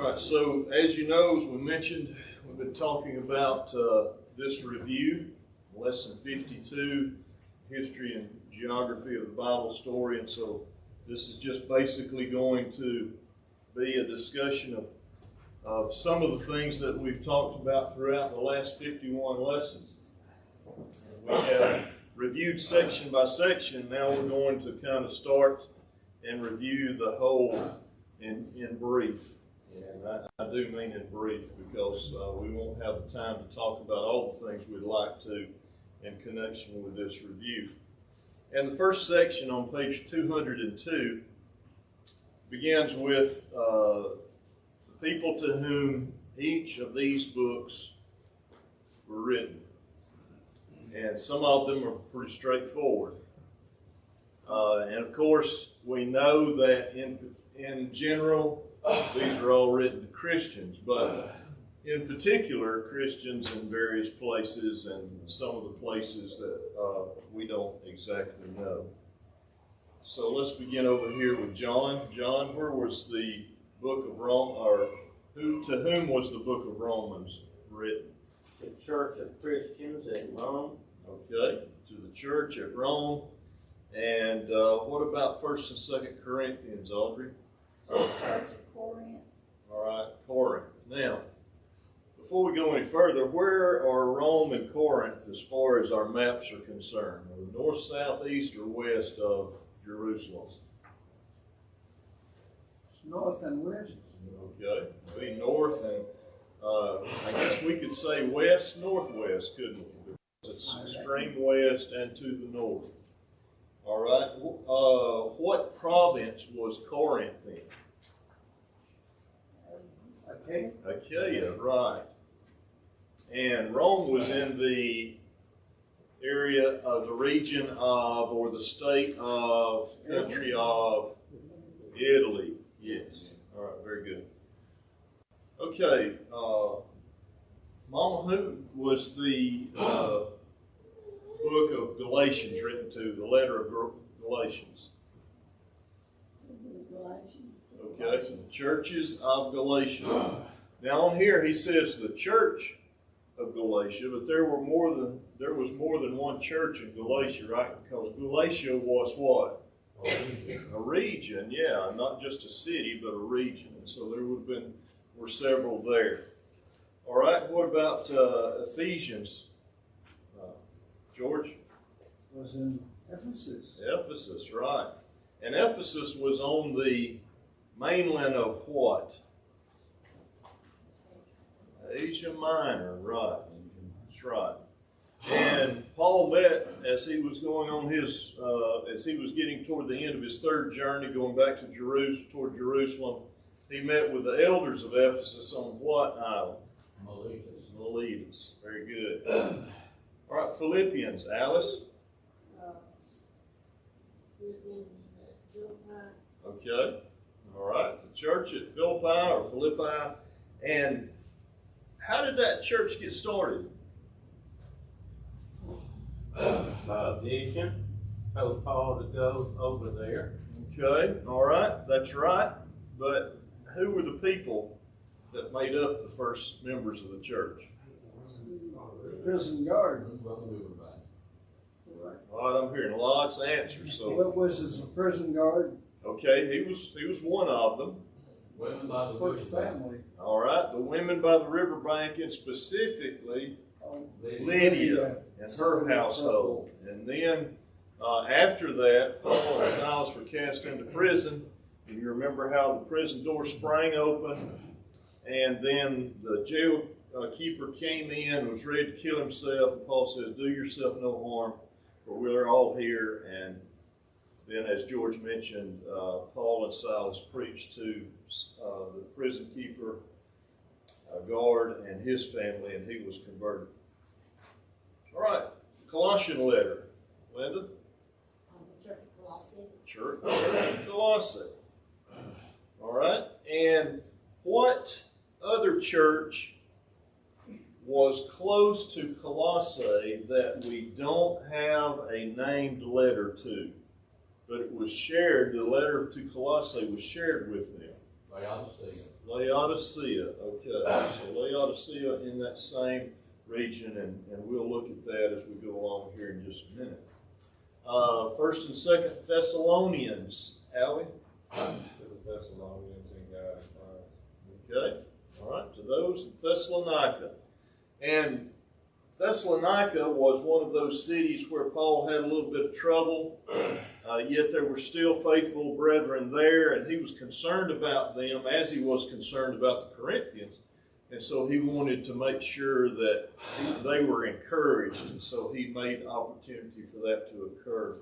All right, so as you know, as we mentioned, we've been talking about this review, lesson 52, history and geography of the Bible story, and so this is just basically going to be a discussion of some of the things that we've talked about throughout the last 51 lessons. We have reviewed section by section. Now we're going to kind of start and review the whole in brief. And I do mean in brief because we won't have the time to talk about all the things we'd like to in connection with this review. And the first section on page 202 begins with the people to whom each of these books were written. And some of them are pretty straightforward. And of course, we know that in general, these are all written to Christians, but in particular, Christians in various places and some of the places that we don't exactly know. So let's begin over here with John. John, where was the book of Rome, or to whom was the book of Romans written? The Church of Christians at Rome. Okay, to the church at Rome. And what about 1st and 2nd Corinthians, Audrey? Church of Corinth. All right, Corinth. Now, before we go any further, where are Rome and Corinth as far as our maps are concerned? Are they north, south, east, or west of Jerusalem? It's north and west. Okay, be north and I guess we could say west, northwest, couldn't we? Because it's extreme west and to the north. All right, what province was Corinth in? Okay. Achaia, right. And Rome was in the area of the region of, or the state of, country of Italy. Yes. All right, very good. Okay, Mama, who was the book of Galatians written to, the letter of Galatians? Okay, so the churches of Galatia. Now on here he says the church of Galatia, but there was more than one church in Galatia, right? Because Galatia was what? A region, yeah, not just a city, but a region. And so there were several there. All right, what about Ephesians? George? Was in Ephesus. Ephesus, right. And Ephesus was on the mainland of what? Asia Minor, right. That's right. And Paul met as he was going on as he was getting toward the end of his third journey, going back to toward Jerusalem. He met with the elders of Ephesus on what island? Miletus. Miletus. Very good. All right, Philippians, Alice. Okay. All right. The church at Philippi or Philippi. And how did that church get started? By a vision. Told Paul to go over there. Okay. All right. That's right. But who were the people that made up the first members of the church? Prison guard. All right, I'm hearing lots of answers. So What was his prison guard? okay, he was one of them. Women by the First river. family. All right, the women by the riverbank, and specifically Lydia. Lydia and her household. And then after that, Paul and Silas were cast into prison. And you remember how the prison door sprang open, and then the jail keeper came in and was ready to kill himself. And Paul says, "Do yourself no harm, for we're all here." And then, as George mentioned, Paul and Silas preached to the prison keeper, guard, and his family, and he was converted. All right, Colossian letter. Linda? Church of Colossae. Church of Colossae. All right, and what other church was close to Colossae that we don't have a named letter to? But it was shared, the letter to Colossae was shared with them. Laodicea. Laodicea, okay. So Laodicea in that same region, and we'll look at that as we go along here in just a minute. First and Second Thessalonians, Howie. To the Thessalonians in God and Christ. Okay, all right, to those in Thessalonica. And Thessalonica was one of those cities where Paul had a little bit of trouble, yet there were still faithful brethren there, and he was concerned about them as he was concerned about the Corinthians. And so he wanted to make sure that they were encouraged, and so he made opportunity for that to occur.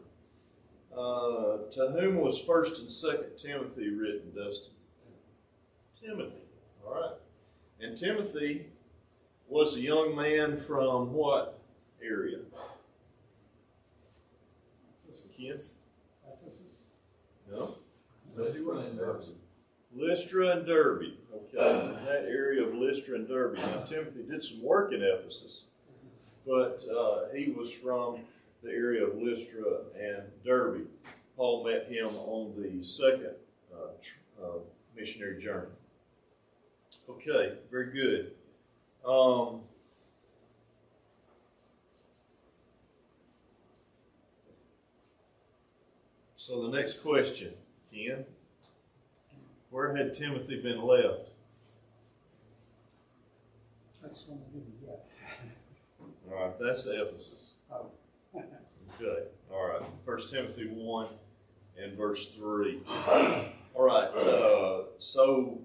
To whom was 1st and 2nd Timothy written, Dustin? Timothy, all right. And Timothy was a young man from what area? Ken? No? Lystra and Derbe. Lystra and Derbe. Okay, in that area of Lystra and Derbe. Now, Timothy did some work in Ephesus, but he was from the area of Lystra and Derbe. Paul met him on the second missionary journey. Okay, very good. So the next question, Ken, where had Timothy been left? That's one I didn't get. All right, that's Ephesus. Oh. Okay, all right. 1 Timothy 1 and verse 3. All right, so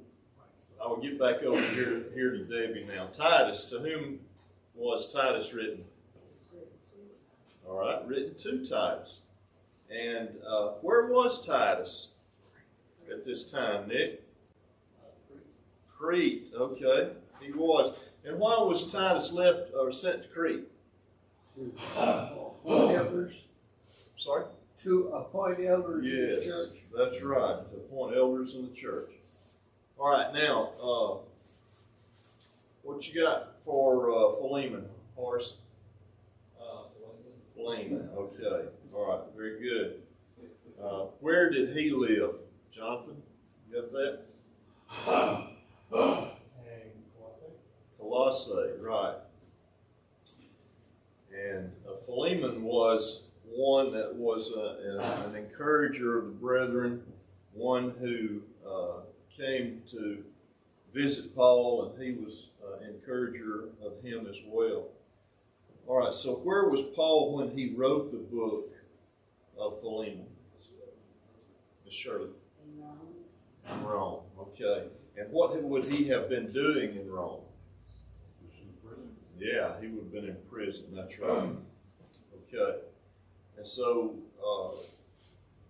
I'll get back over here to Debbie now. Titus, to whom was Titus written? All right, written to Titus. And where was Titus at this time, Nick? Crete, okay, he was. And why was Titus left or sent to Crete? To appoint elders. Sorry? To appoint elders in the Yes, church. that's right, to appoint elders in the church. All right, now, what you got for Philemon, Horace? Philemon, okay. All right, very good. Where did he live? Jonathan, you got that? Colossae, right. And Philemon was one that was an encourager of the brethren, one who came to visit Paul, and he was an encourager of him as well. All right, so where was Paul when he wrote the book of Philemon? Miss Shirley? In Rome. In Rome, okay. And what would he have been doing in Rome? Yeah, he would have been in prison, that's right. Okay. And so,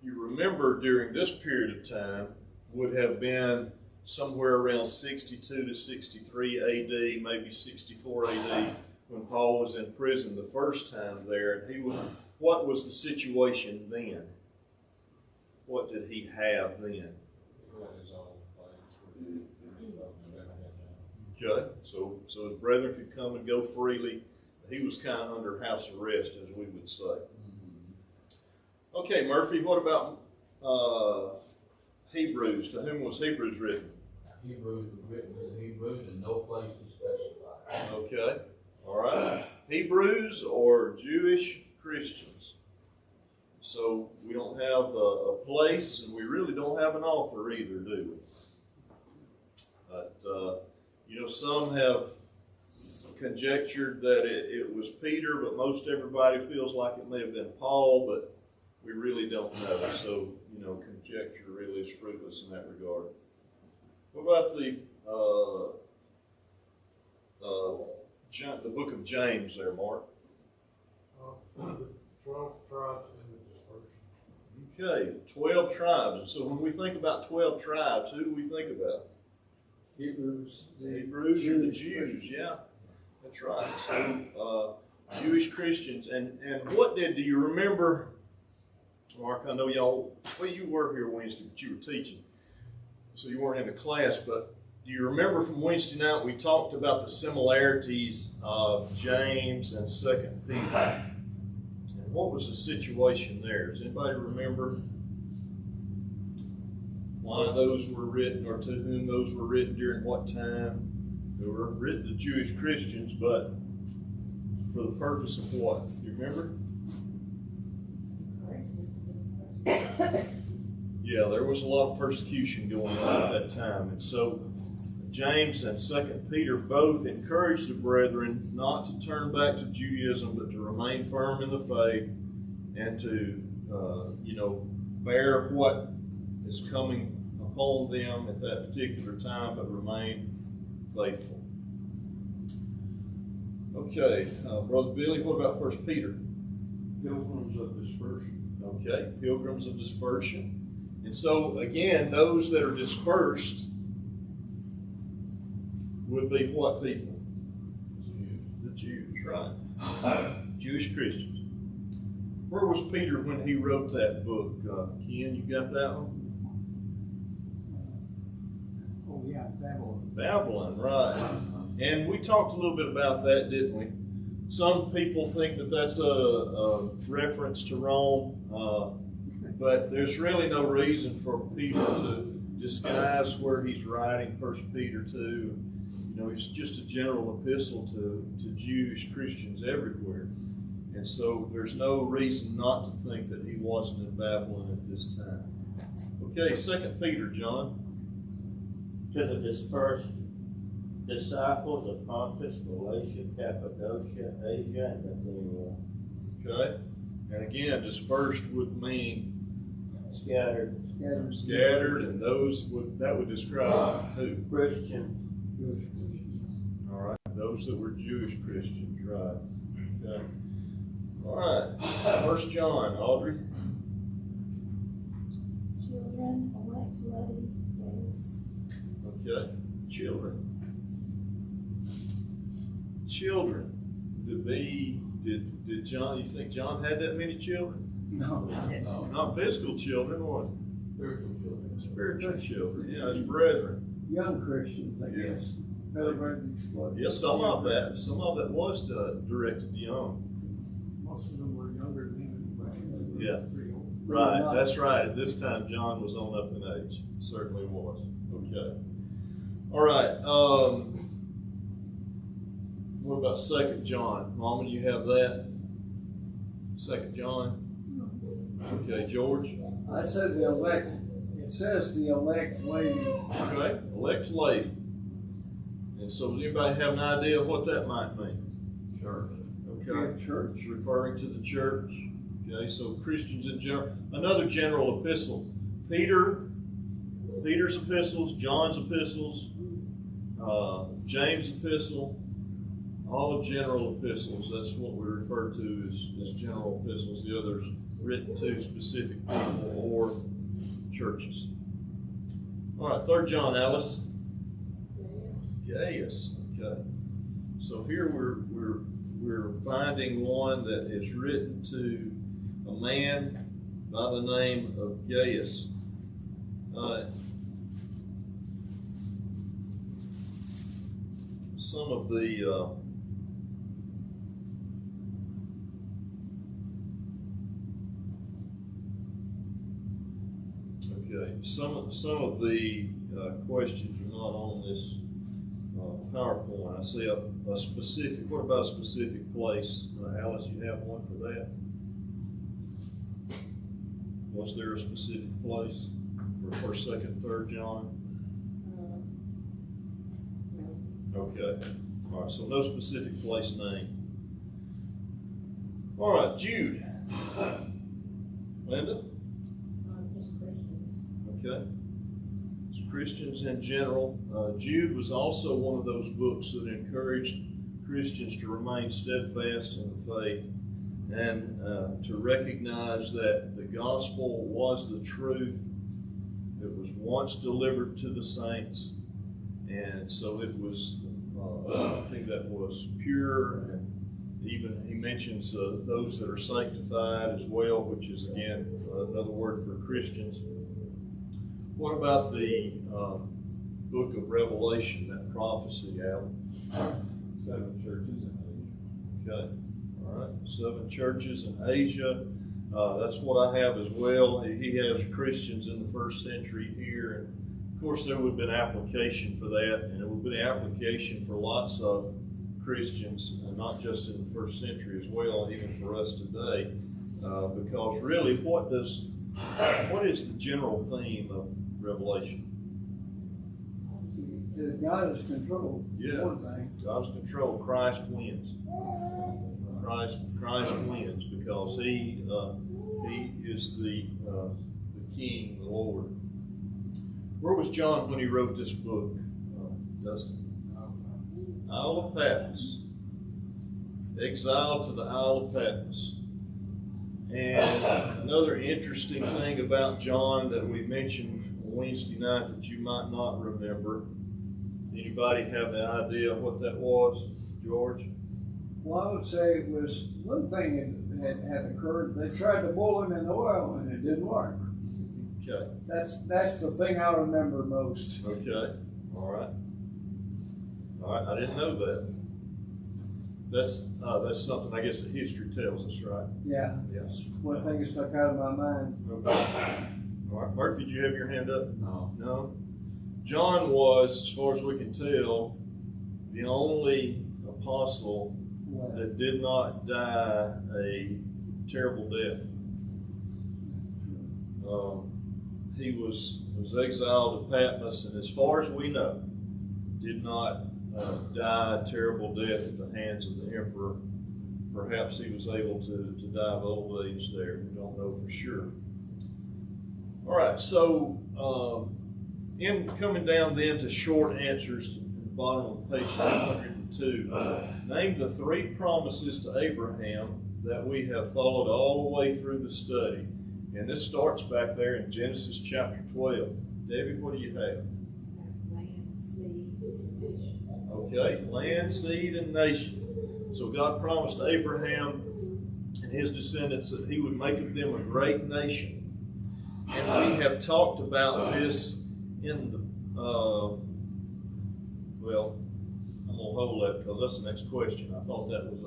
you remember during this period of time would have been somewhere around 62 to 63 AD, maybe 64 AD, when Paul was in prison the first time there. And what was the situation then? What did he have then? He had his own place where Okay, so his brethren could come and go freely. He was kind of under house arrest, as we would say. Okay, Murphy, what about Hebrews? To whom was Hebrews written? Hebrews was written in Hebrews and no place is specified. Okay, all right. Hebrews or Jewish Christians? So we don't have a place, and we really don't have an author either, do we? But, some have conjectured that it was Peter, but most everybody feels like it may have been Paul, but we really don't know. So, conjecture really is fruitless in that regard. What about the book of James there, Mark? 12 tribes in the dispersion. Okay, 12 tribes. And so when we think about 12 tribes, who do we think about? Hebrews. Hebrews or the Jews, yeah. That's right. So, Jewish Christians. And do you remember, Mark, I know you were here Wednesday, but you were teaching, so you weren't in the class, but do you remember from Wednesday night we talked about the similarities of James and 2 Peter? And what was the situation there? Does anybody remember? why those were written or to whom those were written during what time. They were written to Jewish Christians, but for the purpose of what? Do you remember? Yeah, there was a lot of persecution going on at that time. And so James and 2 Peter both encourage the brethren not to turn back to Judaism, but to remain firm in the faith and to, bear what is coming upon them at that particular time, but remain faithful. Okay, Brother Billy, what about 1 Peter? Pilgrims of dispersion. Okay, pilgrims of dispersion. And so, again, those that are dispersed would be what people? The Jews, right? Jewish Christians. Where was Peter when he wrote that book? Ken, you got that one? Oh, yeah, Babylon. Babylon, right. And we talked a little bit about that, didn't we? Some people think that that's a reference to Rome, but there's really no reason for Peter to disguise where he's writing 1 Peter 2. It's just a general epistle to Jewish Christians everywhere. And so there's no reason not to think that he wasn't in Babylon at this time. Okay, 2 Peter, John. To the dispersed disciples of Pontus, Galatia, Cappadocia, Asia, and Bithynia. Okay. And again, dispersed would mean Scattered scattered, and that would describe who? Christians. Jewish Christians. All right, those that were Jewish Christians, right? Okay. All right. 1 John, Audrey. Children, elect lady, yes. Okay. Children. Did John? You think John had that many children? No. No, Not physical children, was it? spiritual children. Spiritual children. Yeah, his brethren. Young Christians, I Yeah. guess. Better than exploited. Yes, some of that was directed to young. Most of them were younger than him. But Yeah. pretty old. Right, that's right. At this time, John was on up in age. Certainly was. Okay. All right. What about 2 John? Mama, you have that? 2 John? Okay, George? I said the elect, it says the elect lady. Okay, elect lady. And so does anybody have an idea of what that might mean? Church. Okay. Church. It's referring to the church. Okay, so Christians in general. Another general epistle. Peter's epistles, John's epistles, James' epistle, all of general epistles. That's what we refer to as general epistles. The others written to specific people or churches. All right, 3 John, Alice. Gaius. Okay. So here we're finding one that is written to a man by the name of Gaius. Some of the some of the questions are not on this PowerPoint. I see a specific. What about a specific place? Alice, you have one for that? Was there a specific place for 1st, 2nd, 3rd John? No. Okay. All right. So no specific place name. All right, Jude. Linda. Just Christians. Okay. It's Christians in general. Jude was also one of those books that encouraged Christians to remain steadfast in the faith and to recognize that the gospel was the truth. It was once delivered to the saints, and so it was something that was pure, and even he mentions those that are sanctified as well, which is again another word for Christians. What about the book of Revelation, that prophecy, Alan? 7 churches in Asia. Okay, all right, 7 churches in Asia. That's what I have as well. He has Christians in the first century here. And of course, there would have been application for that, and it would have been application for lots of Christians, not just in the first century as well, even for us today. Because really, what is the general theme of Revelation? God is control. Yeah. One thing. God's control. Christ wins. Christ wins because He is the King, the Lord. Where was John when he wrote this book, Dustin? Isle of Patmos. Exiled to the Isle of Patmos. And another interesting thing about John that we mentioned on Wednesday night that you might not remember. Anybody have the idea of what that was, George? Well, I would say it was one thing that had occurred. They tried to boil him in oil and it didn't work. Okay. That's the thing I remember most. Okay. All right. All right. I didn't know that. That's something I guess the history tells us, right? Yeah. Yes. One thing that stuck out of my mind. Okay. All right. Murphy, did you have your hand up? No. No. John was, as far as we can tell, the only apostle that did not die a terrible death. He was exiled to Patmos, and as far as we know, did not die a terrible death at the hands of the emperor. Perhaps he was able to die of old age there. We don't know for sure. All right, so in coming down then to short answers to the bottom of page 202, name the 3 promises to Abraham that we have followed all the way through the study. And this starts back there in Genesis chapter 12. Debbie, what do you have? Land, seed, nation. Okay, land, seed, and nation. So God promised Abraham and his descendants that he would make of them a great nation. And we have talked about this in the, well, I'm going to hold that because that's the next question. I thought that was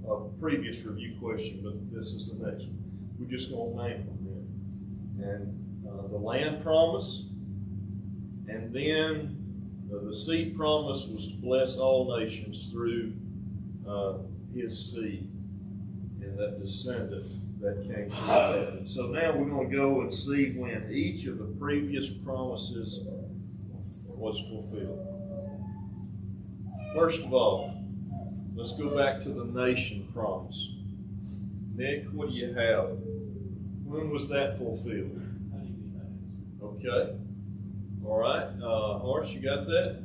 a previous review question, but this is the next one. We're just going to name them then. And the land promise, and then the seed promise was to bless all nations through his seed and that descendant that came through that. And so now we're going to go and see when each of the previous promises was fulfilled. First of all, let's go back to the nation promise. Nick, what do you have? When was that fulfilled? Okay. All right. Horace, you got that?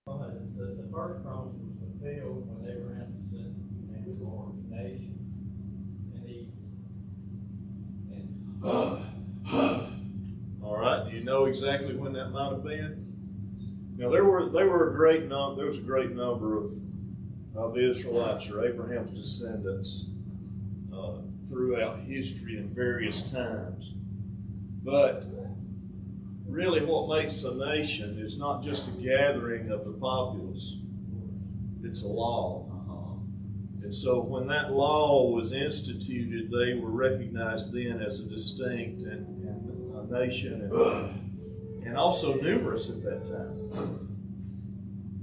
It says the first promise was fulfilled when Abraham descended became a large nation. All right. Do you know exactly when that might have been? Now there was a great number of Israelites or Abraham's descendants throughout history in various times. But really what makes a nation is not just a gathering of the populace, it's a law. And so when that law was instituted, they were recognized then as a distinct and a nation and also numerous at that time.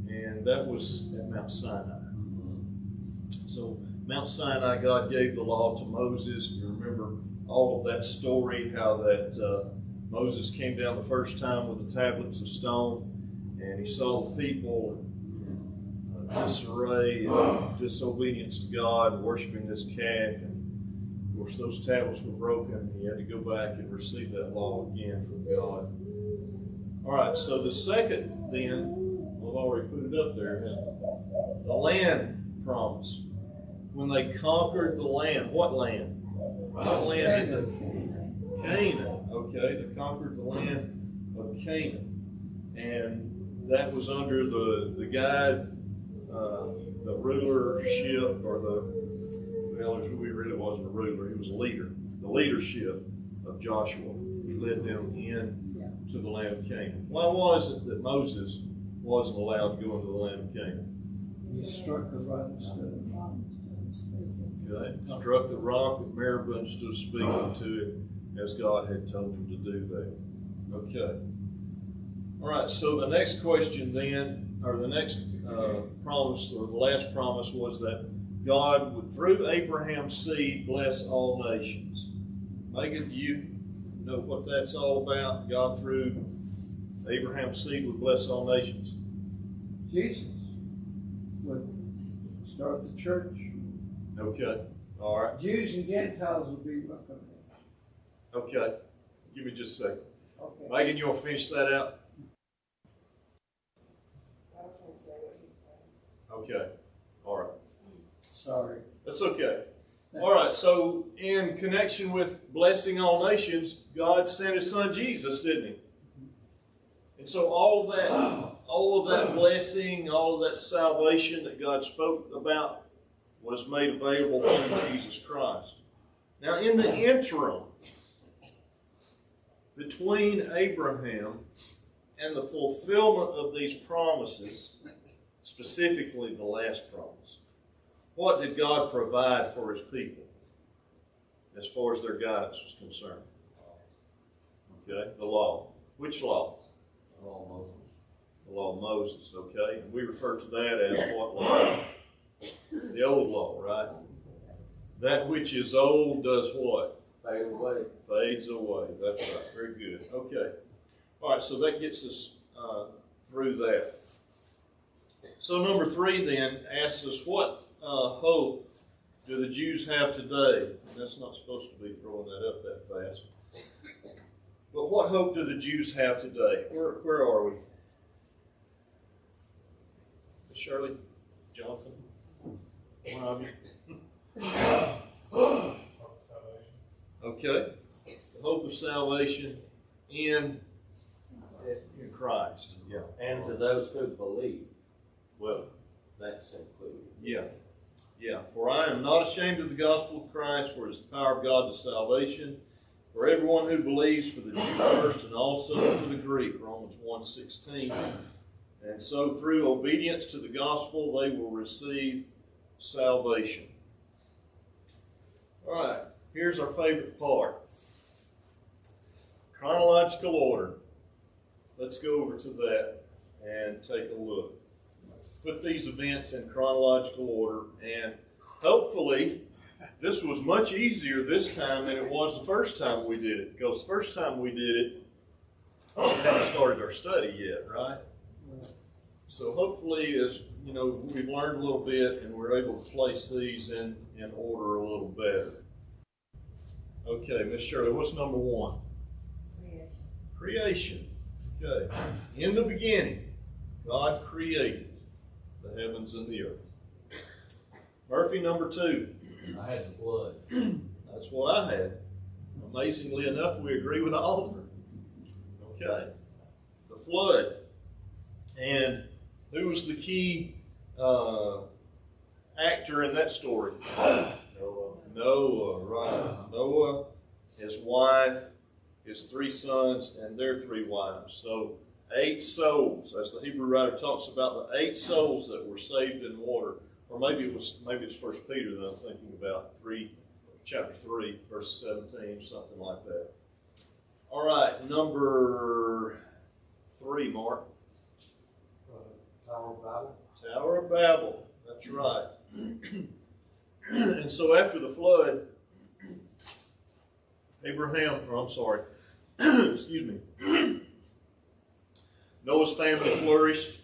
And that was at Mount Sinai. So Mount Sinai, God gave the law to Moses. You remember all of that story, how that Moses came down the first time with the tablets of stone, and he saw the people in disarray and disobedience to God, worshiping this calf. And of course, those tablets were broken. He had to go back and receive that law again from God. All right, so the second then, we've already put it up there, the land promise. When they conquered the land, what land? What land? Canaan. Okay, they conquered the land of Canaan. And that was under the guide, the rulership, or he really wasn't a ruler, he was a leader. The leadership of Joshua. He led them in to the land of Canaan. Why was it that Moses wasn't allowed to go into the land of Canaan? He struck the right stone. Okay, struck the rock that Meribah stood speaking to it as God had told him to do that. Okay. All right, so the next question then, or the next promise, or the last promise was that God would, through Abraham's seed, bless all nations. Megan, do you know what that's all about? God, through Abraham's seed, would bless all nations. Jesus would start the church. Okay, all right. Jews and Gentiles would be welcome. Okay, give me just a second. Okay. Megan, you want to finish that out? Okay, all right. Sorry. That's okay. All right, so in connection with blessing all nations, God sent his son Jesus, didn't he? And so all of that blessing, all of that salvation that God spoke about was made available through Jesus Christ. Now, in the interim, between Abraham and the fulfillment of these promises, specifically the last promise, what did God provide for his people as far as their guidance was concerned? Okay, the law. Which law? The law of Moses. The law of Moses, okay? And we refer to that as what law? The old law, right? That which is old does what? Fade away. Fades away. That's right. Very good. Okay. All right, so that gets us through that. So number 3 then asks us, what hope do the Jews have today? That's not supposed to be throwing that up that fast. But what hope do the Jews have today? Where are we? Shirley? Jonathan? One of you? Okay. The hope of salvation in Christ. Yeah. And to those who believe, Well, that's included. yeah. Yeah. For I am not ashamed of the gospel of Christ, for it is the power of God to salvation for everyone who believes, for the Jew first and also for the Greek, Romans 1:16. And so through obedience to the gospel, they will receive salvation. All right, here's our favorite part. Chronological order. Let's go over to that and take a look. Put these events in chronological order, and hopefully this was much easier this time than it was the first time we did it, because the first time we did it, we hadn't started our study yet, right? So hopefully, as you know, we've learned a little bit and we're able to place these in order a little better. Okay, Miss Shirley, what's number 1? Creation. Okay. In the beginning, God created the heavens and the earth. Murphy, number 2. I had the flood. That's what I had. Amazingly enough, we agree with the author. Okay. The flood. And who was the key actor in that story? Noah, right. Noah, his wife, his 3 sons, and their 3 wives. So 8 souls, as the Hebrew writer talks about, the 8 souls that were saved in water. Or maybe it's 1 Peter that I'm thinking about, chapter 3, verse 17, something like that. All right, number 3, Mark. Tower of Babel. Tower of Babel, that's right. And so after the flood, excuse me, Noah's family flourished.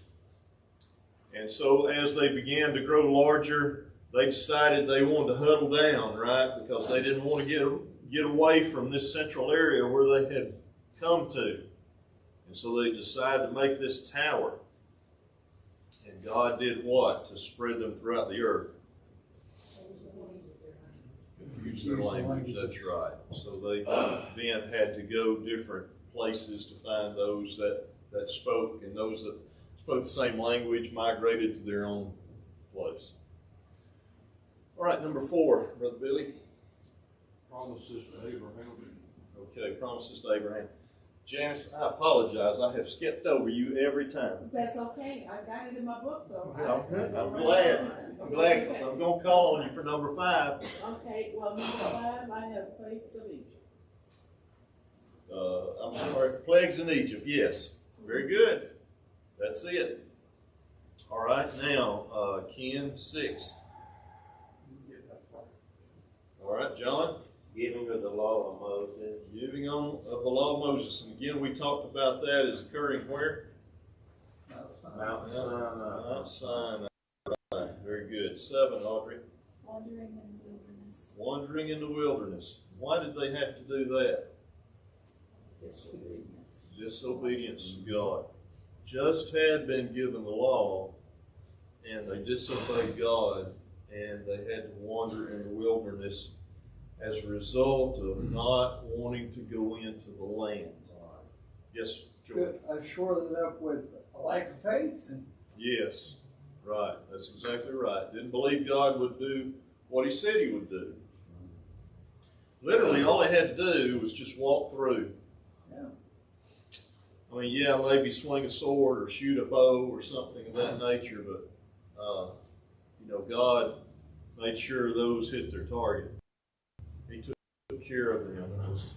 And so as they began to grow larger, they decided they wanted to huddle down, right? Because they didn't want to get away from this central area where they had come to. And so they decided to make this tower. And God did what? To spread them throughout the earth. Confuse their language, that's right. So they then had to go different places to find those that spoke, and those that spoke the same language migrated to their own place. All right, number 4, Brother Billy. Promises to Abraham. Okay, promises to Abraham. Janice, I apologize. I have skipped over you every time. That's okay, I got it in my book though. I'm glad. I'm glad, because I'm gonna call on you for number 5. Okay, well, number 5, I have plagues of Egypt. I'm sorry, plagues in Egypt, yes. Very good. That's it. All right, now, Ken, 6. All right, John? Giving of the law of Moses. Giving on of the law of Moses. And again, we talked about that as occurring where? Mount Sinai. Mount Sinai. Right, very good. 7, Audrey. Wandering in the wilderness. Wandering in the wilderness. Why did they have to do that? Disobedience. Disobedience to God. Just had been given the law, and they disobeyed God, and they had to wander in the wilderness as a result of not wanting to go into the land. Yes, George? I shore that up with a lack of faith and Yes, right. That's exactly right. Didn't believe God would do what he said he would do. Literally, all they had to do was just walk through. Yeah. I mean, yeah, maybe swing a sword or shoot a bow or something of that nature, but, God made sure those hit their target. He took care of them. It was,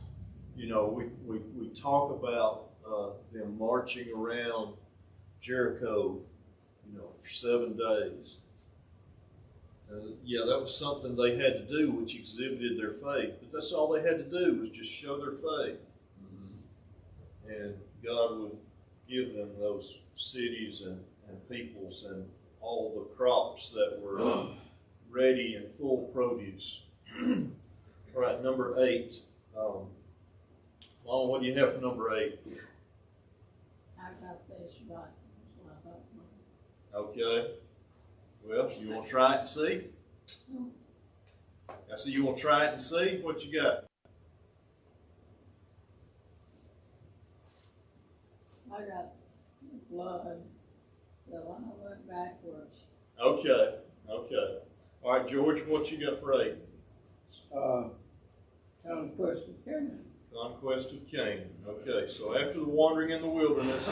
we talk about them marching around Jericho, for 7 days. Yeah, that was something they had to do, which exhibited their faith. But that's all they had to do was just show their faith. And God would give them those cities and peoples and all the crops that were ready and full produce. All right, number 8. Mom, what do you have for number 8? I got fish, but I don't know. Okay. Well, you want to try it and see? I see you want to try it and see? What you got? I got blood, so I went backwards. Okay. All right, George, what you got for 8? conquest of Canaan. Conquest of Canaan. Okay, so after the wandering in the wilderness,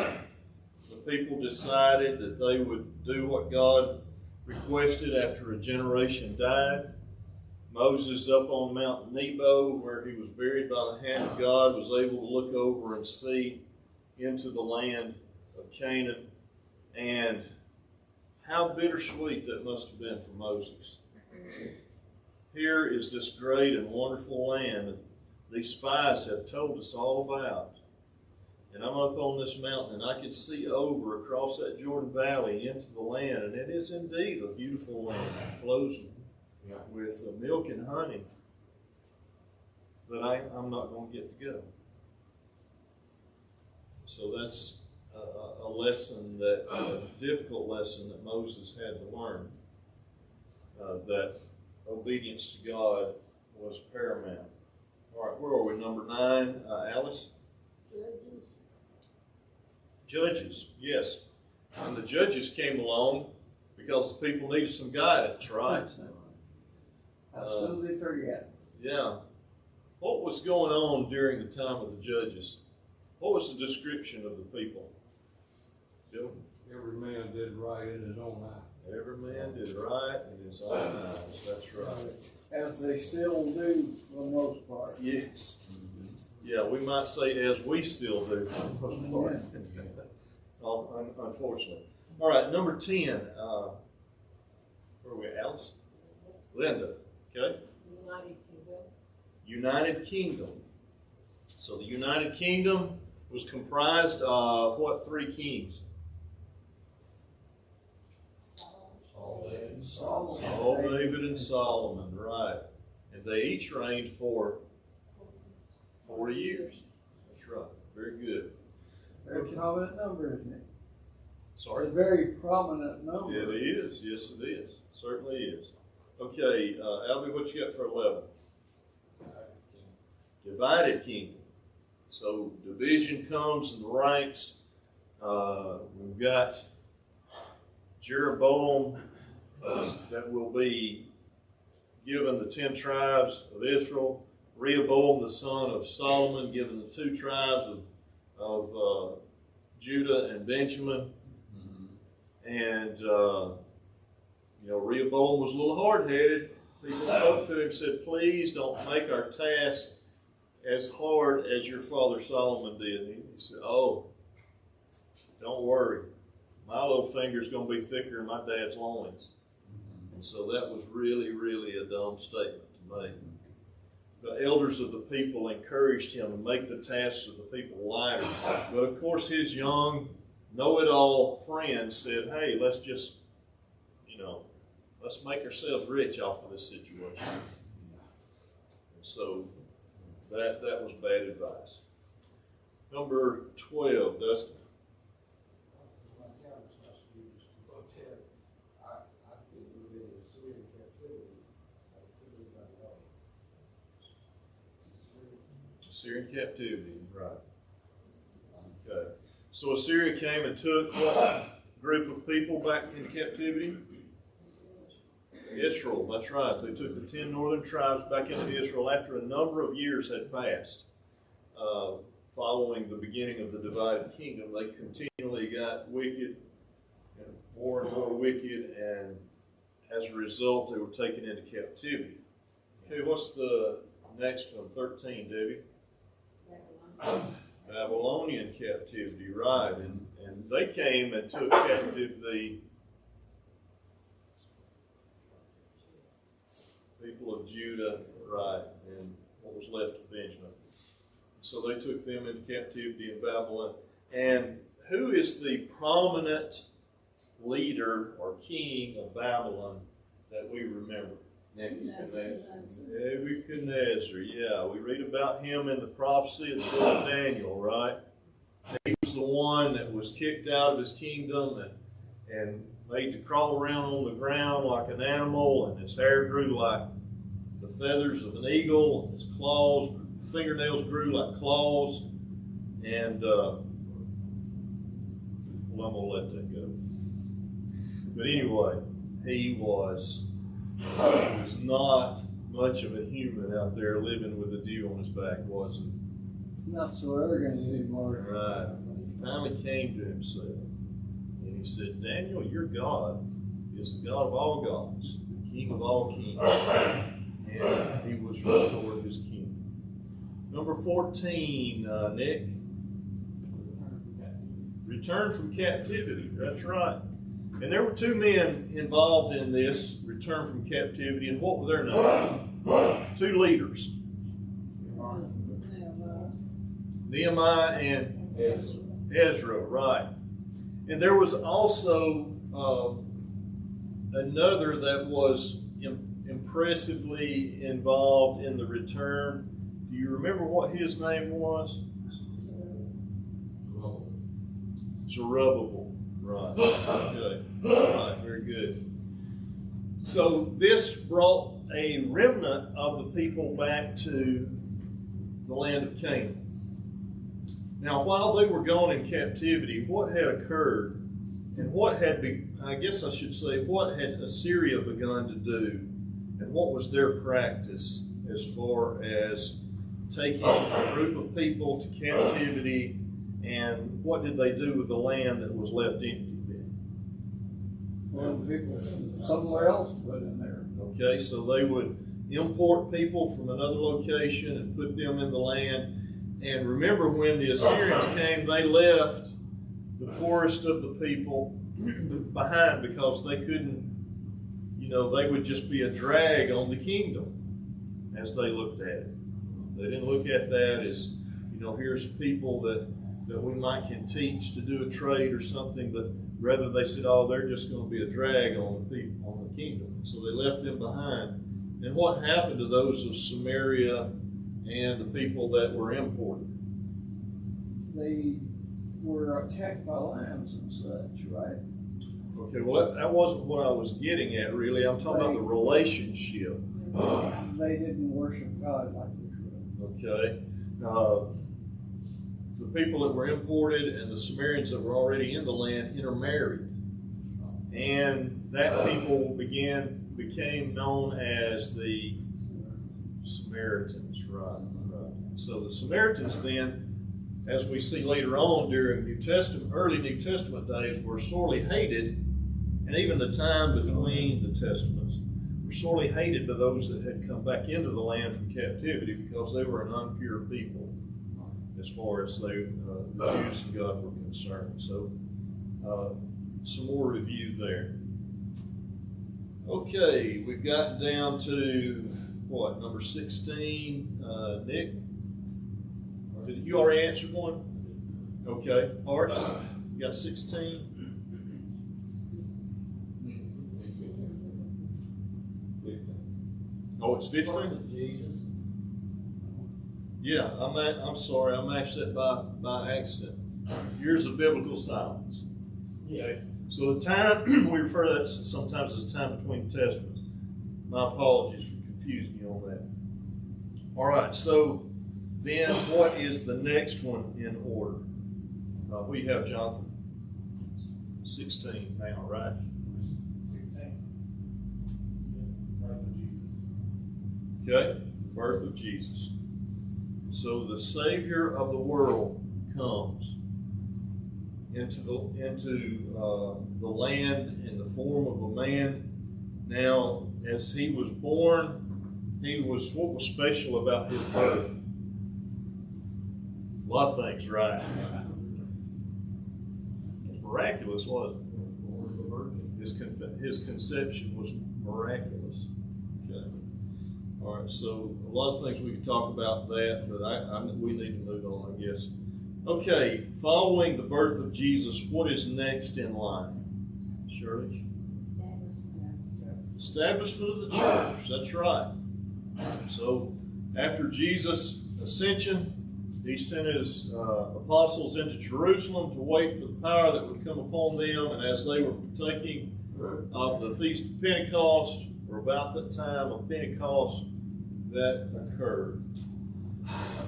the people decided that they would do what God requested after a generation died. Moses, up on Mount Nebo, where he was buried by the hand of God, was able to look over and see into the land of Canaan. And how bittersweet that must have been for Moses. Here is this great and wonderful land that these spies have told us all about. And I'm up on this mountain, and I can see over across that Jordan Valley into the land, and it is indeed a beautiful land. It flows with milk and honey. But I'm not going to get to go. So that's a lesson, a difficult lesson that Moses had to learn, that obedience to God was paramount. All right, where are we? Number 9, Alice? Judges, yes. And the judges came along because the people needed some guidance, right? Absolutely forget. Yeah. What was going on during the time of the judges? What was the description of the people? Bill? Every man did right in his own eye. Every man did right in his own eyes. That's right. As they still do for the most part. Yes. Yeah, we might say as we still do for the most part. Unfortunately. All right, number 10. Where are we, Alice? Linda. Okay. United Kingdom. United Kingdom. So the United Kingdom was comprised of what 3 kings? Saul, David, and Solomon, right. And they each reigned for 40 years. That's right. Very good. Very prominent number, isn't it? Sorry? A very prominent number. It is. Yes, it is. Certainly is. Okay, Albie, what you got for 11? Divided kingdom. So division comes in the ranks. We've got Jeroboam that will be given the 10 tribes of Israel. Rehoboam, the son of Solomon, given the 2 tribes of Judah and Benjamin. And, Rehoboam was a little hard-headed. People spoke to him and said, please don't make our task as hard as your father Solomon did. And he said, oh, don't worry. My little finger's going to be thicker than my dad's loins. And so that was really, really a dumb statement to make. The elders of the people encouraged him to make the tasks of the people lighter. But of course his young, know-it-all friends said, hey, let's just, let's make ourselves rich off of this situation. And so that was bad advice. Number 12, Dustin. Assyrian captivity, right. Okay. So Assyria came and took what group of people back into captivity? Israel, that's right. They took the 10 northern tribes back into Israel after a number of years had passed. Following the beginning of the divided kingdom, they continually got wicked, and more wicked, and as a result, they were taken into captivity. Okay, what's the next one? 13, Debbie. Babylonian captivity, right. And they came and took captive the people of Judah, right, and what was left of Benjamin. So they took them into captivity in Babylon. And who is the prominent leader or king of Babylon that we remember? Nebuchadnezzar, yeah. We read about him in the prophecy of the book of Daniel, right? He was the one that was kicked out of his kingdom and made to crawl around on the ground like an animal, and his hair grew like the feathers of an eagle, and his fingernails grew like claws, and well, I'm going to let that go. But anyway, he was not much of a human out there living with a dew on his back, was he? Not so arrogant anymore. Right. He finally came to himself. And he said, Daniel, your God is the God of all gods, the King of all kings. And he was restored his kingdom. Number 14, Nick. Return from captivity. That's right. And there were two men involved in this return from captivity, and what were their names? Two leaders. Nehemiah and Ezra, right. And there was also another that was impressively involved in the return. Do you remember what his name was? Zerubbabel. Right. Okay. Right. Very good. So this brought a remnant of the people back to the land of Canaan. Now, while they were gone in captivity, what had occurred, and what had what had Assyria begun to do, and what was their practice as far as taking a group of people to captivity, and what did they do with the land that was left empty then? Well, people somewhere else put in there. Okay, so they would import people from another location and put them in the land. And remember, when the Assyrians came, they left the poorest of the people behind because they couldn't, they would just be a drag on the kingdom as they looked at it. They didn't look at that as, here's people that we can teach to do a trade or something, but rather they said, oh, they're just going to be a drag on the people, on the kingdom. So they left them behind. And what happened to those of Samaria and the people that were imported? They were attacked by lions and such, right? Okay, well, that wasn't what I was getting at, really. I'm talking about the relationship. They didn't worship God like they should. Okay. The people that were imported and the Samaritans that were already in the land intermarried. And that people became known as the Samaritans, right. So the Samaritans then, as we see later on during early New Testament days, were sorely hated, and even the time between the Testaments, were sorely hated by those that had come back into the land from captivity because they were an impure people as far as the Jews and God were concerned. So, some more review there. Okay, we've gotten down to what, number 16? Nick? Or did you already answer one? Okay, Horace, you got 16? Oh, it's 15? Jesus. Yeah, I'm sorry, I matched that by accident. Years of biblical silence. Okay. So the time, we refer to that sometimes as the time between testaments. My apologies for confusing you on that. All right, so then what is the next one in order? We have Jonathan. 16 now, right? 16. Birth of Jesus. Okay, the birth of Jesus. So the Savior of the world comes into the land in the form of a man. Now, as he was born, what was special about his birth? A lot of things, right? It was miraculous, wasn't it? His conception was miraculous. Okay. All right, so a lot of things we could talk about that, but we need to move on, I guess. Okay, following the birth of Jesus, what is next in line? Shirley? Establishment of the church. That's right. So, after Jesus' ascension, he sent his apostles into Jerusalem to wait for the power that would come upon them, and as they were partaking of the Feast of Pentecost, or about the time of Pentecost, that occurred.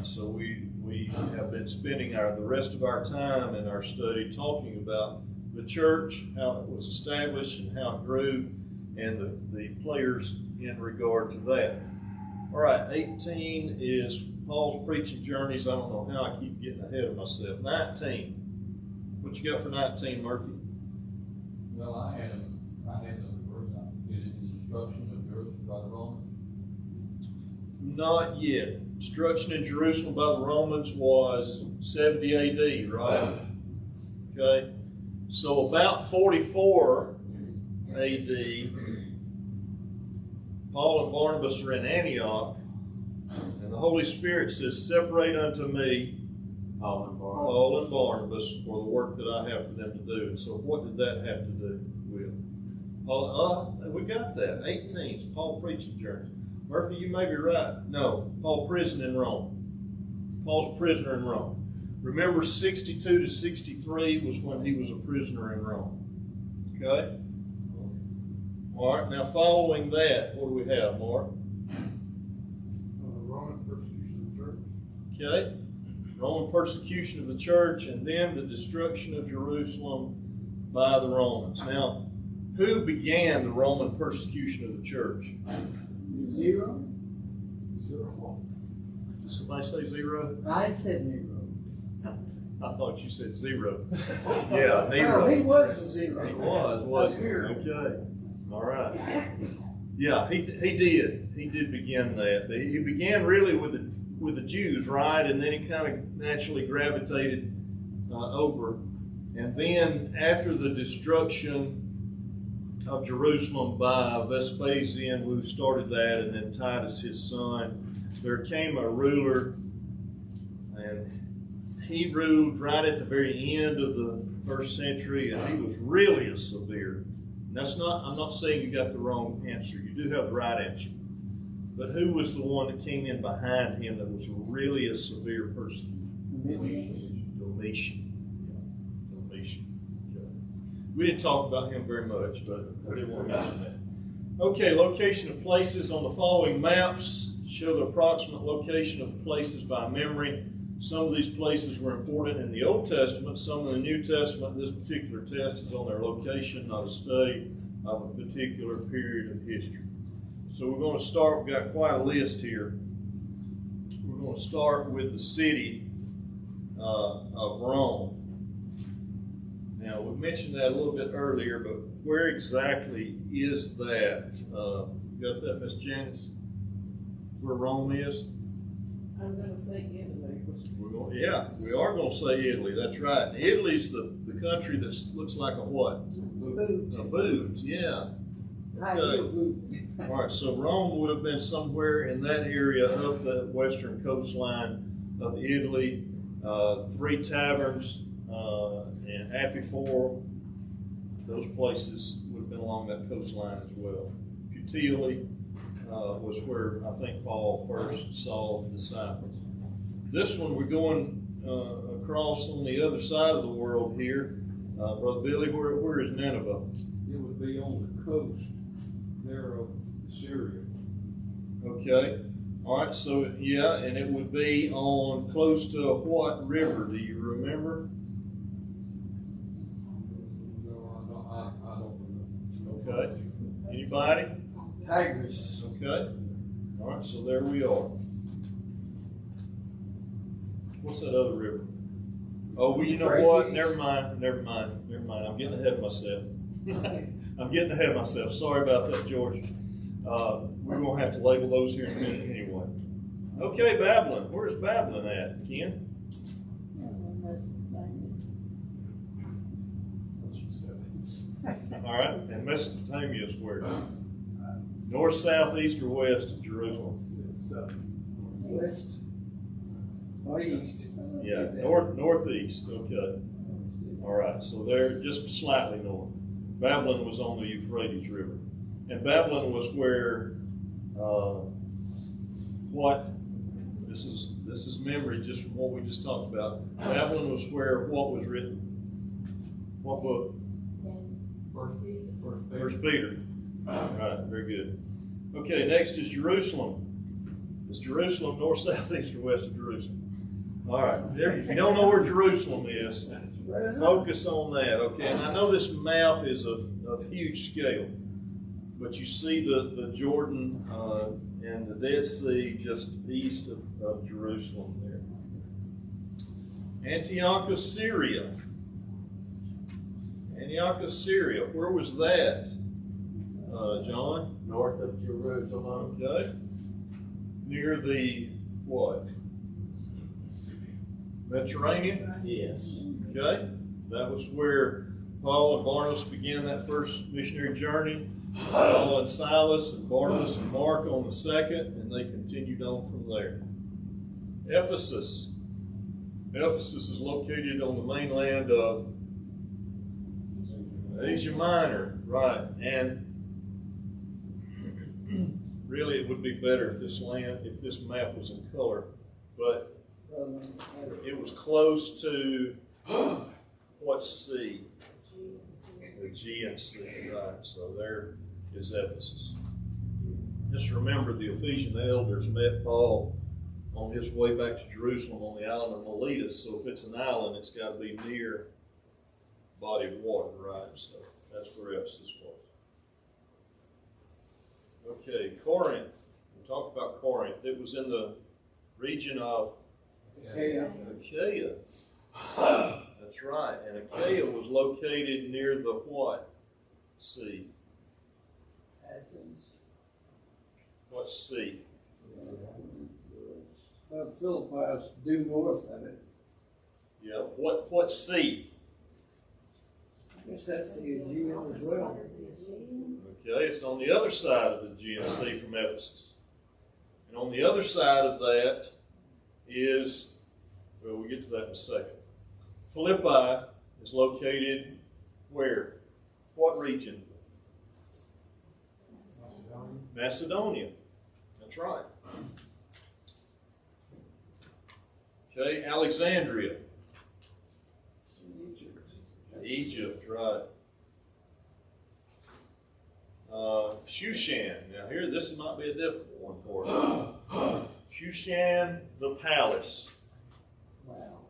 So we have been spending the rest of our time in our study talking about the church, how it was established and how it grew, and the players in regard to that. All right, 18 is Paul's preaching journeys. I don't know how I keep getting ahead of myself. 19. What you got for 19, Murphy? Well, I had them reversed. Is it the destruction of Jerusalem by the Romans? Not yet. Destruction in Jerusalem by the Romans was 70 AD, right? Okay. So about 44 AD, Paul and Barnabas are in Antioch, and the Holy Spirit says, "Separate unto me Paul and Barnabas for the work that I have for them to do." And so what did that have to do with? We got that. 18, Paul preaching journey. Murphy, you may be right. No, Paul prison in Rome. Paul's a prisoner in Rome. Remember, 62 to 63 was when he was a prisoner in Rome. Okay? All right, now following that, what do we have, Mark? Roman persecution of the church. Okay? Roman persecution of the church, and then the destruction of Jerusalem by the Romans. Now, who began the Roman persecution of the church? Zero? Did somebody say zero? I said Nero. I thought you said zero. Yeah, Nero. No, he was a zero. He wasn't he? Okay. All right. Yeah, he did. He did begin that. He began really with the Jews, right? And then he kind of naturally gravitated over. And then after the destruction of Jerusalem by Vespasian, who started that, and then Titus, his son, there came a ruler, and he ruled right at the very end of the first century, and he was really a severe. I'm not saying you got the wrong answer. You do have the right answer. But who was the one that came in behind him that was really a severe persecutor? Domitian. Okay. We didn't talk about him very much, but I didn't want to mention that. Okay, location of places on the following maps show the approximate location of places by memory. Some of these places were important in the Old Testament, some in the New Testament. This particular test is on their location, not a study of a particular period of history. So we're going to start, we've got quite a list here. We're going to start with the city of Rome. Now, we mentioned that a little bit earlier, but where exactly is that? Got that, Miss Janice? Where Rome is? I'm gonna say Italy. Yeah, we are gonna say Italy, that's right. And Italy's the country that looks like a what? Boot. A boot, yeah. High Okay. heel boot. All right, so Rome would have been somewhere in that area of the western coastline of Italy. 3 taverns and Apifor, those places would have been along that coastline as well. Puteoli was where I think Paul first saw the disciples. This one we're going across on the other side of the world here. Brother Billy, where is Nineveh? It would be on the coast there of Syria. Okay. All right, so yeah, and it would be on close to what river? Do you remember? No, I don't know. Okay. Anybody? Tigris. Okay. All right, so there we are. What's that other river? Oh, well, you know what? Never mind. I'm getting ahead of myself. I'm getting ahead of myself. Sorry about that, George. We're going to have to label those here in a minute anyway. Okay, Babylon. Where's Babylon at, Ken? All right, and Mesopotamia is where? North, south, east, or west of Jerusalem? West. Or east. Yeah, northeast. Okay. All right, so they're just slightly north. Babylon was on the Euphrates River, and Babylon was where what? This is memory just from what we just talked about. Babylon was where what was written? What book? First Peter. All right, very good. Okay, next is Jerusalem. Is Jerusalem north, south, east, or west of Jerusalem? All right, if you don't know where Jerusalem is, focus on that, okay? And I know this map is of huge scale, but you see the Jordan and the Dead Sea just east of Jerusalem there. Antiochus, Syria. Antiochus, Syria. Where was that, John? North of Jerusalem. Okay. Near the what? Mediterranean? Yes. Okay. That was where Paul and Barnabas began that first missionary journey. Paul and Silas and Barnabas and Mark on the second, and they continued on from there. Ephesus. Ephesus is located on the mainland of Asia Minor, right? And really, it would be better if this map was in color, but it was close to what sea? The Aegean Sea, right? So there is Ephesus. Just remember, the Ephesian elders met Paul on his way back to Jerusalem on the island of Miletus. So if it's an island, it's got to be near a body of water, right? So that's where Ephesus was. Okay, Corinth. We talked about Corinth. It was in the region of Achaia. Achaia. That's right. And Achaia was located near the what sea? Athens. What sea? Philippi is due north of it. Yeah. What sea? I guess that's the Aegean as well. Okay, it's on the other side of the Aegean Sea from Ephesus. And on the other side of that is, well, we'll get to that in a second. Philippi is located where? What region? Macedonia. That's right. Okay, Alexandria. Egypt, right. Shushan. Now here, this might be a difficult one for us. Shushan, the palace. Wow.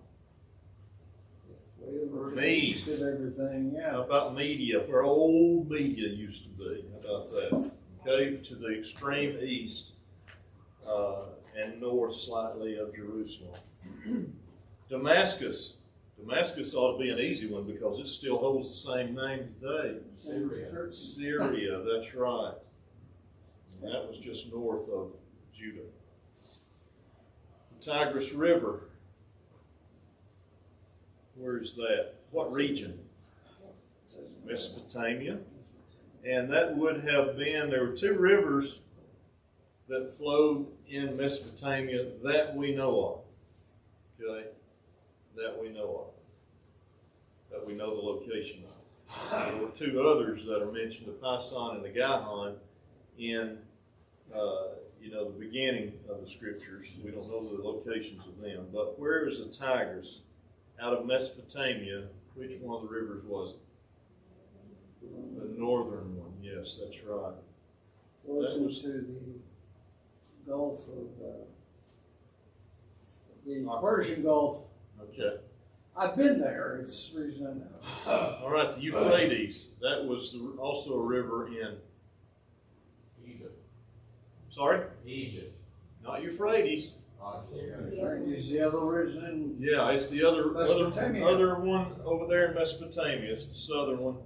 Way over Medes. east of everything, yeah. How about Media, where old Media used to be? How about that? Okay, to the extreme east and north slightly of Jerusalem. Damascus. Damascus ought to be an easy one because it still holds the same name today. Syria. Syria, that's right. And that was just north of Judah. The Tigris River. Where is that? What region? Mesopotamia. And that would have been, there were two rivers that flowed in Mesopotamia that we know of. Okay? That we know of. That we know the location of. There were two others that are mentioned, the Pison and the Gihon, in the beginning of the scriptures. We don't know the locations of them. But where is the Tigris? Out of Mesopotamia, which one of the rivers was it? The northern one, yes, that's right. Goes That was- into the Gulf of, the Persian Gulf. Okay. I've been there, it's the reason I know. All right, the Euphrates. That was also a river in, Egypt. sorry, Egypt. not Euphrates. Syria. Is the other reason, Yeah, it's the other Mesopotamia. other one over there in Mesopotamia. It's the southern one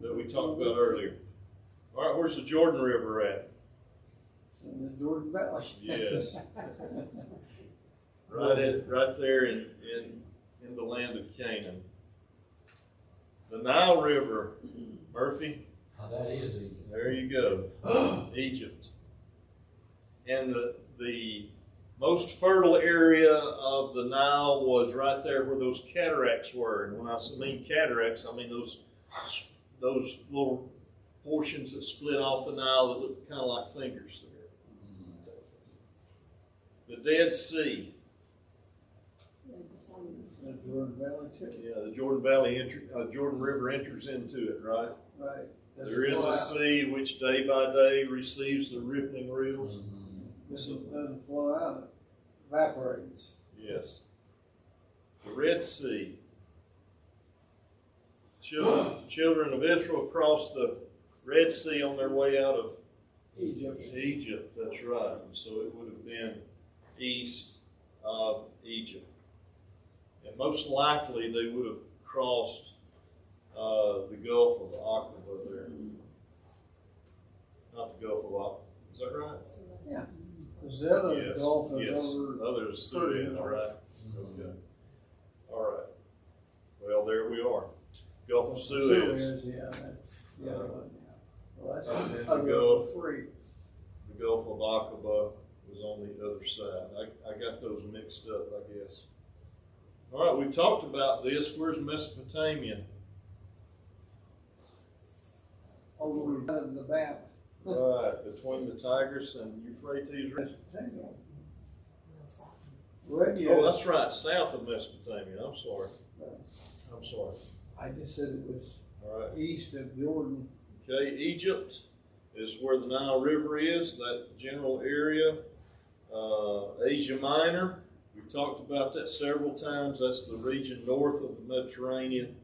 that we talked about earlier. All right, where's the Jordan River at? it's in the Jordan Valley. Yes, right there in the land of Canaan. The Nile River, Murphy. Now that is Egypt. There you go, Egypt. And the most fertile area of the Nile was right there where those cataracts were. And when I mean cataracts, I mean those little portions that split off the Nile that look kind of like fingers there. The Dead Sea. The Jordan Valley too. Yeah, the Jordan Valley Jordan River enters into it, right? Right. There is a sea which day by day receives the rippling rills. This doesn't flow out, it evaporates. Yes. The Red Sea. Children of Israel crossed the Red Sea on their way out of Egypt. That's right. And so it would have been east of Egypt. And most likely they would have crossed the Gulf of Aqaba there. Not the Gulf of Aqaba. Is that right? Yeah. Because the other Yes. Gulf is Yes. over. Other is Suez, right? Okay. All right. Well, there we are. Gulf of Suez. Yeah, that's the other one, yeah. Well, that's And then the other Gulf. free. The Gulf of Aqaba was on the other side. I got those mixed up, I guess. All right, we talked about this. Where's Mesopotamia? Over the map. Right, between the Tigris and Euphrates River. Arabia, Oh, that's right, south of Mesopotamia. I'm sorry. I just said it was All right. east of Jordan. Okay, Egypt is where the Nile River is, that general area. Asia Minor, we've talked about that several times. That's the region north of the Mediterranean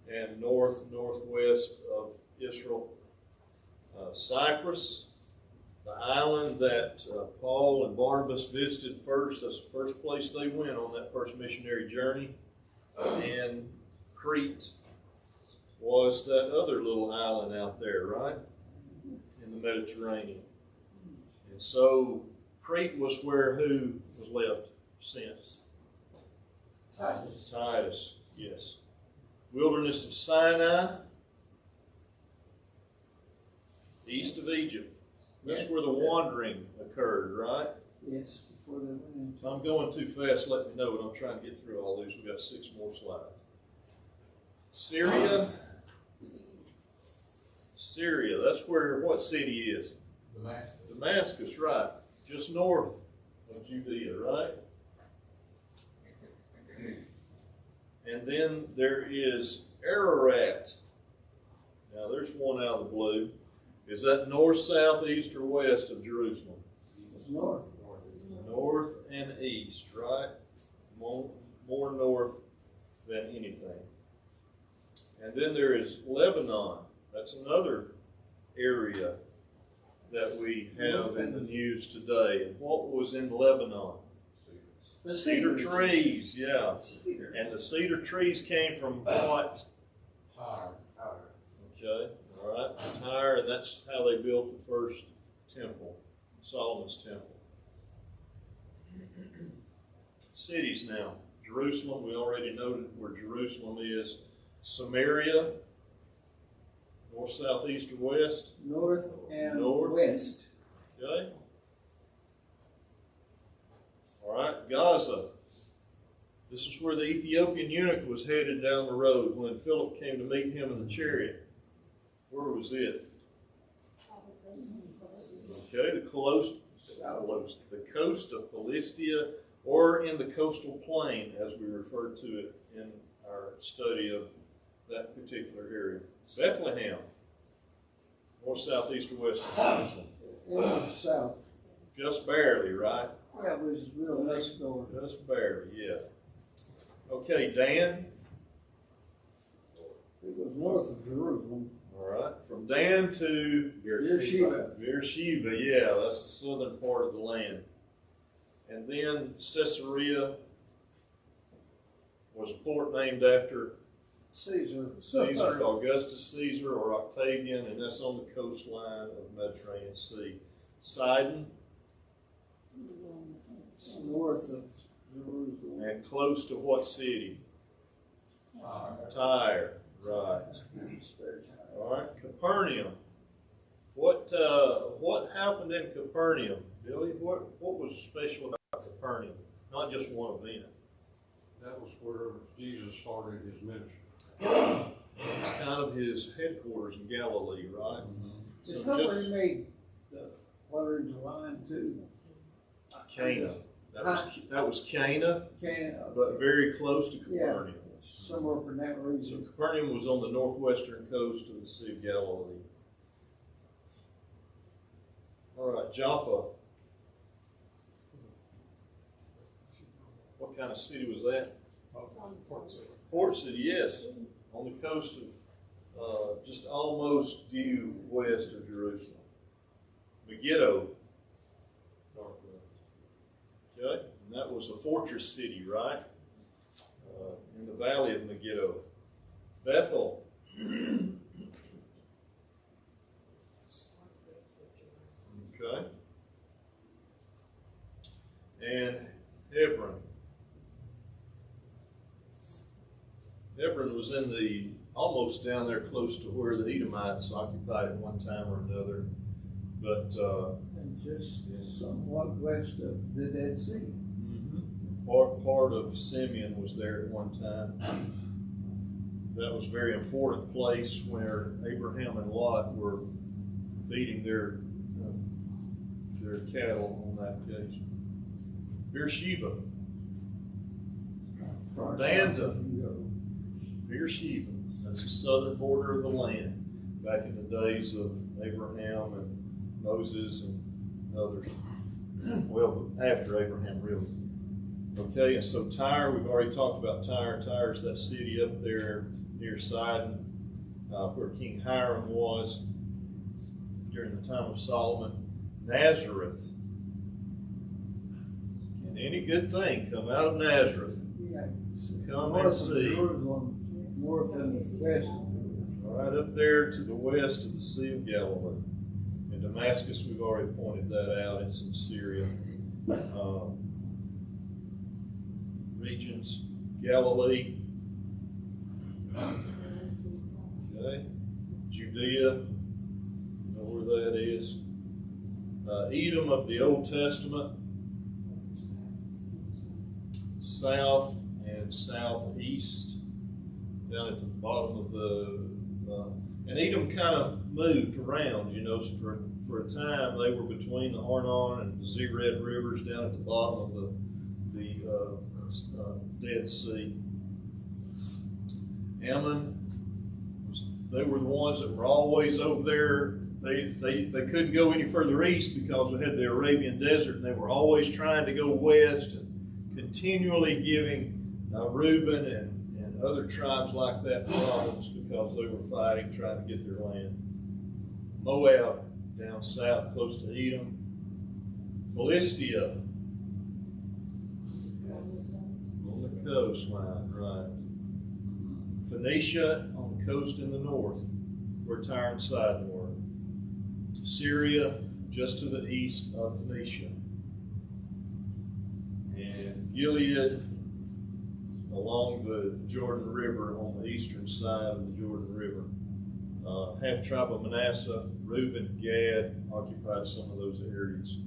and northwest of Israel. Cyprus, the island that Paul and Barnabas visited first. That's the first place they went on that first missionary journey. And Crete was that other little island out there, right? In the Mediterranean. And so Crete was where who was left since? Titus, yes. Wilderness of Sinai, east of Egypt. That's where the wandering occurred, right? Yes, before they went If into. I'm going too fast, let me know, but I'm trying to get through all these. We've got 6 more slides. Syria, that's where what city is? Damascus. Damascus, right. Just north of Judea, right? And then there is Ararat. Now there's one out of the blue. Is that north, south, east, or west of Jerusalem? It's north. North and east, right? More north than anything. And then there is Lebanon. That's another area that we have in the news today. And what was in Lebanon? The Cedar cedars. trees, yeah. Cedar. And the cedar trees came from what? Tyre. Okay, all right, Tyre, and that's how they built the first temple, Solomon's temple. Cities now. Jerusalem, we already noted where Jerusalem is. Samaria, north, south, east, or west. North and North. west. Okay. All right, Gaza. This is where the Ethiopian eunuch was headed down the road when Philip came to meet him in the chariot. Where was it? Okay, the coast of Philistia, or in the coastal plain, as we refer to it in our study of that particular area. Bethlehem, north, south, east, or west of Jerusalem. It was south. Just barely, right? Yeah, it was real next door. Just barely, yeah. Okay, Dan. It was north of Jerusalem. All right, from Dan to Beersheba. Beersheba, yeah, that's the southern part of the land. And then Caesarea was a port named after Caesar. Caesar, Augustus Caesar, or Octavian, and that's on the coastline of the Mediterranean Sea. Sidon, North of Jerusalem. and close to what city? Tyre. Tyre, right. Spare time. All right, Capernaum. What happened in Capernaum, Billy? What was special about Capernaum? Not just one event. That was where Jesus started his ministry. It's kind of his headquarters in Galilee, right? Is So that where he made the water into wine too? Cana. That was Cana, Can, but very close to Yeah. Capernaum. somewhere for that So reason. Capernaum was on the northwestern coast of the Sea of Galilee. All right, Joppa. What kind of city was that? Port City, yes, on the coast of just almost due west of Jerusalem. Megiddo, okay, and that was a fortress city, right? In the valley of Megiddo. Bethel. Okay. And Hebron. Hebron was in the, almost down there close to where the Edomites occupied at one time or another. But, And just somewhat west of the Dead Sea. part of Simeon was there at one time. That was a very important place where Abraham and Lot were feeding their cattle on that occasion. Beersheba. From Dan to Beersheba. That's the southern border of the land. Back in the days of Abraham and Moses and others. Well, after Abraham, really. Okay, and so Tyre, we've already talked about Tyre. Tyre's that city up there near Sidon, where King Hiram was during the time of Solomon. Nazareth. Can any good thing come out of Nazareth? Yeah. Come North and of see. Jerusalem, north and west. Right up there to the west of the Sea of Galilee. In Damascus, we've already pointed that out. It's in Syria. Regions, Galilee, okay, Judea, you know where that is. Edom of the Old Testament, south and southeast, down at the bottom of and Edom kind of moved around, you know, so for a time they were between the Arnon and the Zered rivers down at the bottom of the Dead Sea. Ammon, they were the ones that were always over there. They couldn't go any further east because they had the Arabian desert, and they were always trying to go west and continually giving Reuben and other tribes like that problems because they were fighting, trying to get their land. Moab, down south, close to Edom. Philistia. coastline, right. Phoenicia on the coast in the north, where Tyre and Sidon were. Syria just to the east of Phoenicia. And Gilead along the Jordan River on the eastern side of the Jordan River. Half tribe of Manasseh, Reuben, Gad occupied some of those areas.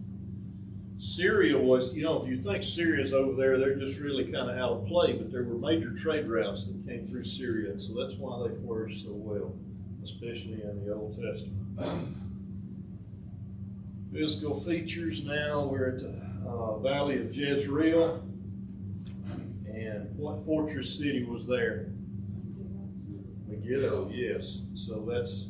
Syria was, if you think Syria's over there, they're just really kind of out of play, but there were major trade routes that came through Syria, and so that's why they flourished so well, especially in the Old Testament. Physical features now, we're at the Valley of Jezreel, and what fortress city was there? Megiddo, yes. So that's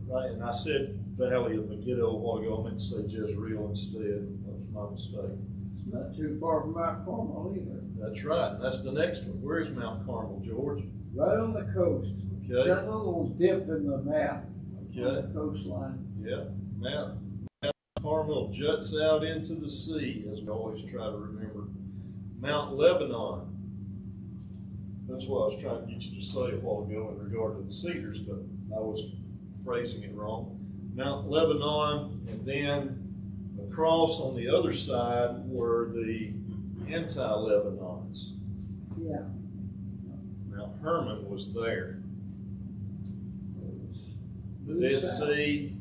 right, and I said Valley of Megiddo a while ago. I meant to say Jezreel instead. That was my mistake. It's not too far from Mount Carmel either. That's right. That's the next one. Where's Mount Carmel, George? Right on the coast. Okay. That little dip in the map Okay. on the coastline. Yeah. Mount Carmel juts out into the sea, as we always try to remember. Mount Lebanon. That's what I was trying to get you to say a while ago in regard to the cedars, but I was phrasing it wrong. Mount Lebanon, and then across on the other side were the anti-Lebanons. Yeah. Mount Hermon was there. The Blue Dead South. Sea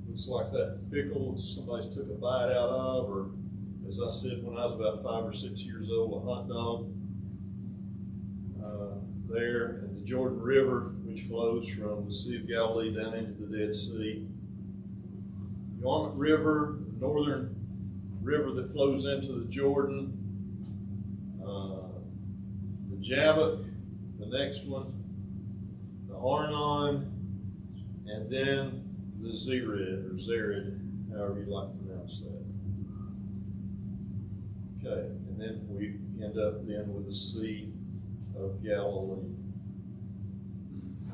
looks like that pickle that somebody took a bite out of, or as I said when I was about 5 or 6 years old, a hot dog. There, and the Jordan River, which flows from the Sea of Galilee down into the Dead Sea. Yarmouth River, the northern river that flows into the Jordan. The Jabbok, the next one. The Arnon, and then the Zered, or Zered, however you like to pronounce that. Okay, and then we end up then with the Sea of Galilee,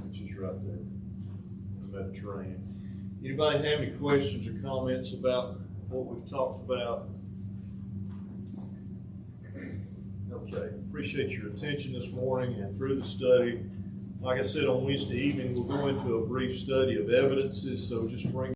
which is right there in the Mediterranean. Anybody have any questions or comments about what we've talked about? Okay, appreciate your attention this morning and through the study. Like I said, on Wednesday evening, we'll go into a brief study of evidences, so just bring